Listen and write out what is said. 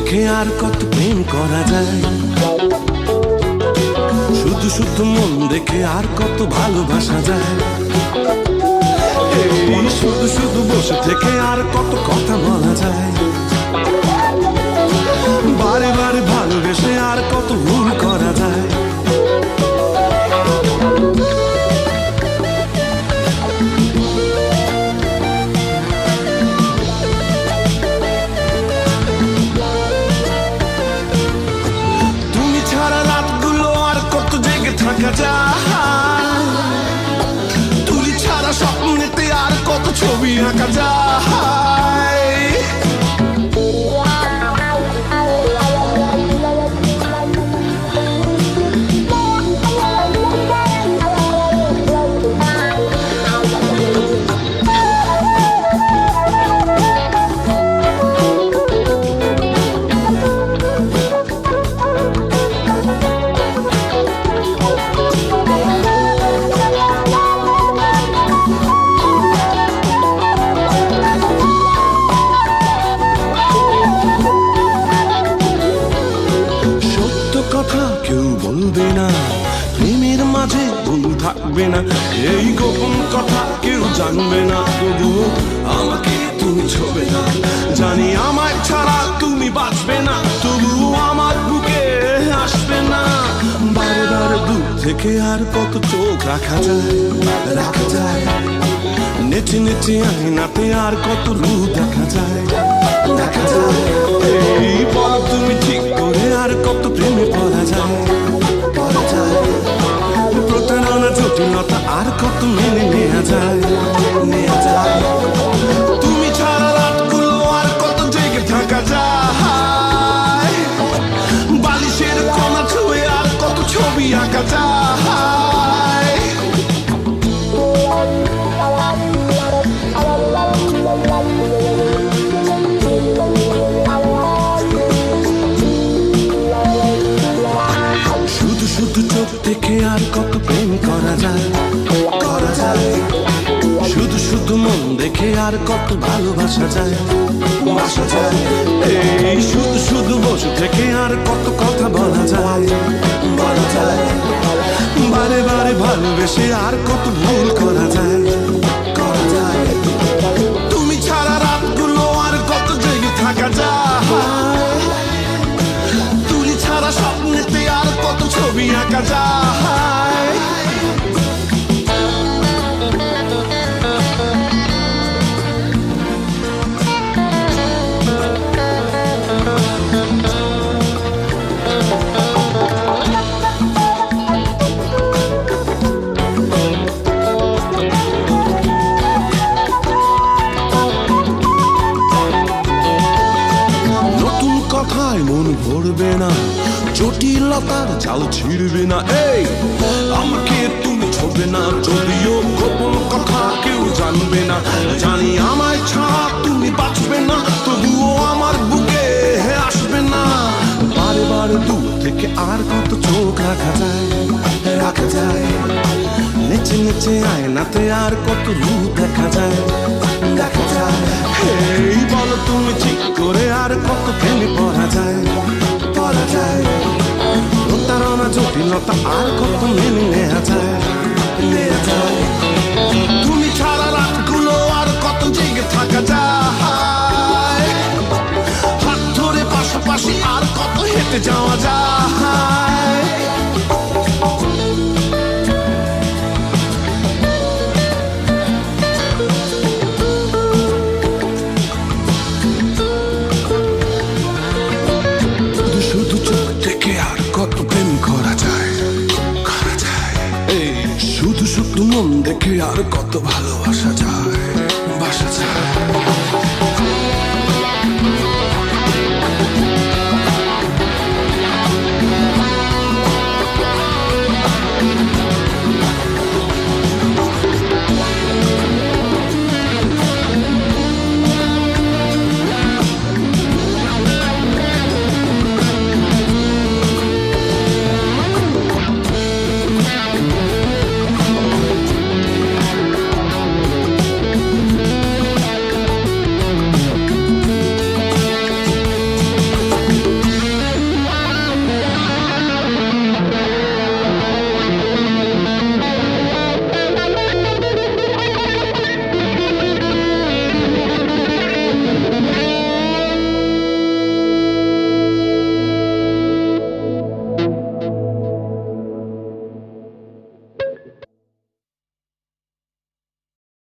দেখে আর কত প্রেম করা যায়, শুধু শুধু মন দেখে আর কত ভালোবাসা যায়। এই শুধু শুধু বসে থেকে আর কত কথা বলা যায়, বারে বারে ভালোবেসে আর কত ভুল করা যায়। তুমি ছাড়া রাতগুলো আর কত জেগে থাকা যায়, তুলি ছাড়া স্বপ্নেতে আর কত ছবি আঁকা যায়। কেউ বলবে না প্রেমের মাঝে ভুল থাকবে না, এই গোপন কথা কেউ জানবে না। তবুও আমাকে তুমি ছোবে না, জানি আমায় ছাড়া তুমি বাঁচবে না, তবুও আমার বুকে আসবে না। বারে বারে দূর থেকে আর কত চোখ রাখা যায়, নেচে নেচে আয়নাতে আর কত রূপ দেখা যায়। এই বল তুমি ঠিক করে আর কত প্রেমে পড়া যায়, প্রতারণা জটিলতা আর কত মেনে নেওয়া যায়। তুমি ছাড়া রাতগুলো আর কত জেগে থাকা যায়, বালিশের কোনা ছুঁয়ে আর কত ছবি আঁকা যায়। শুধু শুধু চোখ দেখে আর কত প্রেম করা যায়, শুধু শুধু মন দেখে আর কত ভালোবাসা যায়। এই শুধু শুধু বসে থেকে আর কত কথা বলা যায়, বারে বারে ভালোবেসে আর কত ভুল করা যায়। তুমি ছাড়া রাতগুলো আর কত জেগে থাকা যায়, তুলি ছাড়া স্বপ্নেতে আর কত ছবি আঁকা যায়। কথায় মন ভরবে না, জটিলতার জাল ছিড়বে না। এই আমাকে তুমি ছোবে না, যদিও গোপন কথা কেউ জানবে না, জানি আমায় ছাড়া তুমি বাঁচবে না, তবুও আমার বুকে আসবে না। বারে বারে দূর থেকে আর কত চোখ রাখা যায়, নেচে নেচে আয়নাতে আর কত রূপ দেখা যায়। এই বলো তুমি ঠিক করে আর কত প্রেমে পড়া যায়, প্রতারণা জটিলতা আর কত মেনে নেওয়া যায়। তুমি ছাড়া রাতগুলো আর কত জেগে থাকা যায়, হাত ধরে পাশাপাশি আর কত হেঁটে যাওয়া যায়। শুধু চোখ থেকে আর কত প্রেম করা যায়, এই শুধু শুধু মন দেখে আর কত ভালোবাসা যায়।